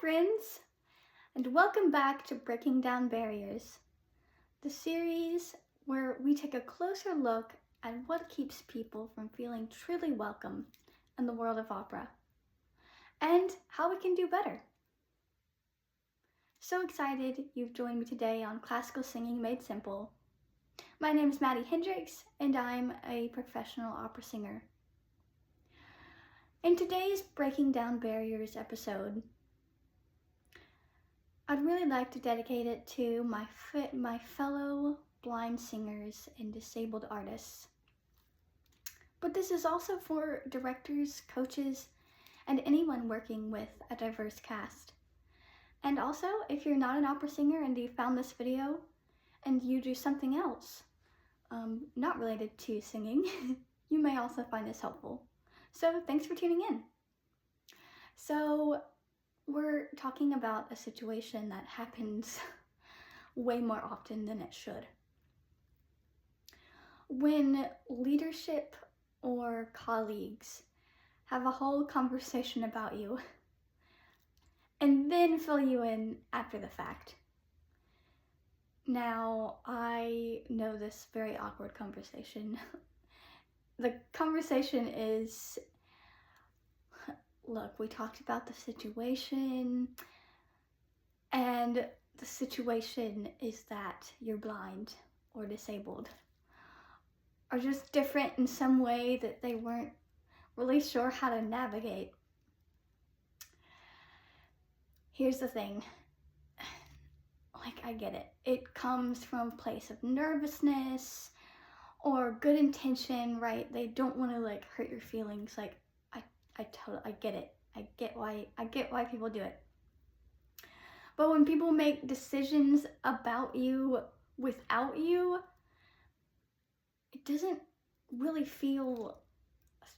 friends, and welcome back to Breaking Down Barriers, the series where we take a closer look at what keeps people from feeling truly welcome in the world of opera, and how we can do better. So excited you've joined me today on Classical Singing Made Simple. My name is Maddie Hendricks, and I'm a professional opera singer. In today's Breaking Down Barriers episode, I'd really like to dedicate it to my fellow blind singers and disabled artists. But this is also for directors, coaches, and anyone working with a diverse cast. And also, if you're not an opera singer and you found this video and you do something else, not related to singing, you may also find this helpful. So thanks for tuning in. So we're talking about a situation that happens way more often than it should. When leadership or colleagues have a whole conversation about you and then fill you in after the fact. Now, I know this very awkward conversation. The conversation is, look, we talked about the situation, and the situation is that you're blind or disabled, or just different in some way that they weren't really sure how to navigate. Here's the thing, I get it. It comes from a place of nervousness or good intention, right? They don't want to hurt your feelings. I get it. I get why people do it. But when people make decisions about you without you, it doesn't really feel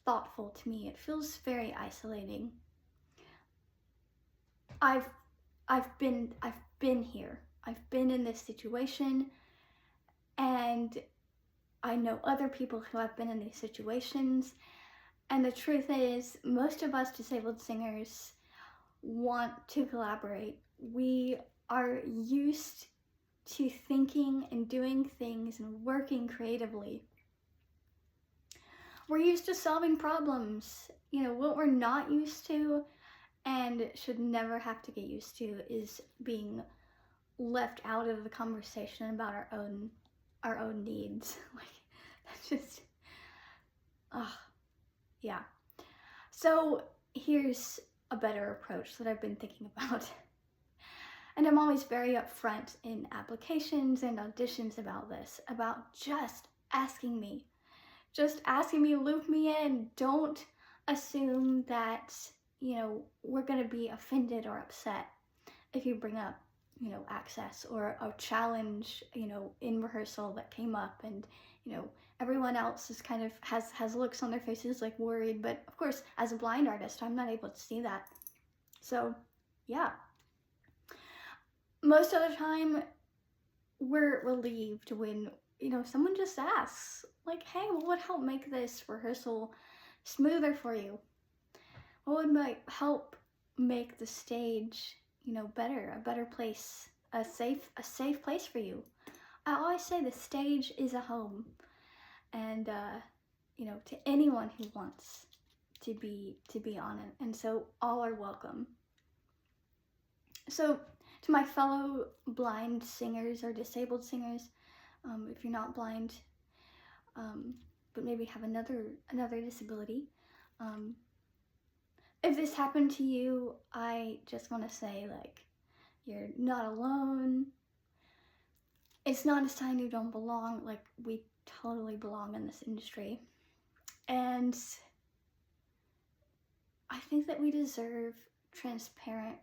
thoughtful to me. It feels very isolating. I've been here. I've been in this situation, and I know other people who have been in these situations. And the truth is, most of us disabled singers want to collaborate. We are used to thinking and doing things and working creatively. We're used to solving problems. What we're not used to and should never have to get used to is being left out of the conversation about our own needs. That's just, yeah. So here's a better approach that I've been thinking about. And I'm always very upfront in applications and auditions about this, about just asking me, loop me in. Don't assume that, we're gonna be offended or upset if you bring up, access or a challenge, in rehearsal that came up, and, everyone else is kind of has looks on their faces worried, but of course, as a blind artist, I'm not able to see that. So, yeah. Most of the time, we're relieved when, someone just asks, hey, what would help make this rehearsal smoother for you? What would help make the stage, better, a better place, a safe place for you? I always say the stage is a home, and to anyone who wants to be on it, and so all are welcome. So to my fellow blind singers or disabled singers, if you're not blind, but maybe have another disability, if this happened to you, I just want to say, you're not alone. It's not a sign you don't belong. We totally belong in this industry. And I think that we deserve transparent,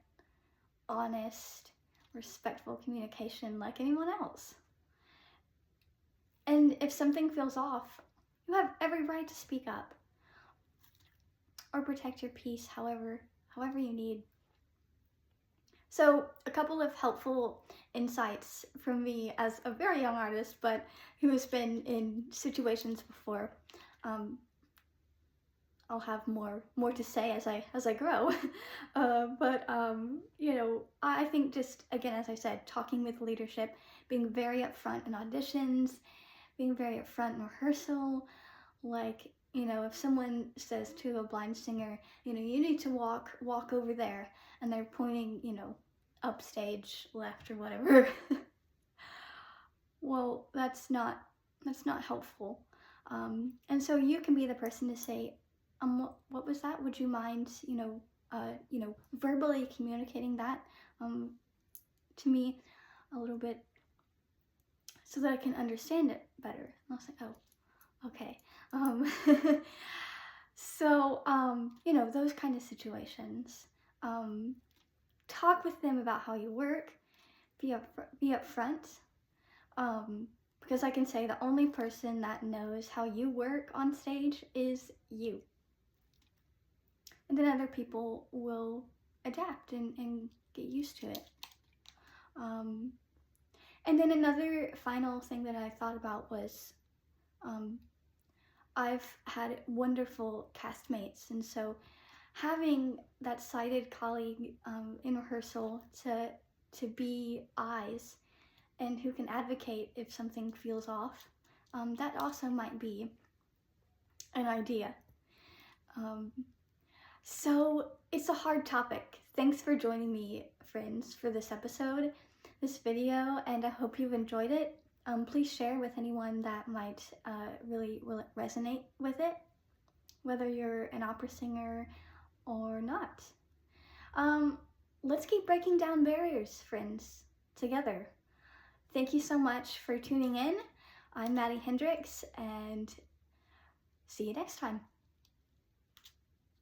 honest, respectful communication like anyone else. And if something feels off, you have every right to speak up or protect your peace however you need. So a couple of helpful insights from me as a very young artist, but who has been in situations before. I'll have more to say as I grow. You know, I think just again, as I said, talking with leadership, being very upfront in auditions, being very upfront in rehearsal. Like, you know, if someone says to a blind singer, you know, you need to walk over there, and they're pointing, you know, upstage left or whatever. Well, that's not helpful. And so you can be the person to say, what was that? Would you mind, you know, verbally communicating that um, to me a little bit so that I can understand it better? And I'll say, oh, okay. Um, you know, those kind of situations. Um, Talk with them about how you work. Be upfront. Because I can say the only person that knows how you work on stage is you. And then other people will adapt and get used to it. And then another final thing that I thought about was I've had wonderful castmates, and so having that sighted colleague in rehearsal to be eyes and who can advocate if something feels off, that also might be an idea. So it's a hard topic. Thanks for joining me, friends, for this episode, this video, and I hope you've enjoyed it. Please share with anyone that might really resonate with it, whether you're an opera singer or not. Let's keep breaking down barriers, friends, together. Thank you so much for tuning in. I'm Maddie Hendricks, and see you next time.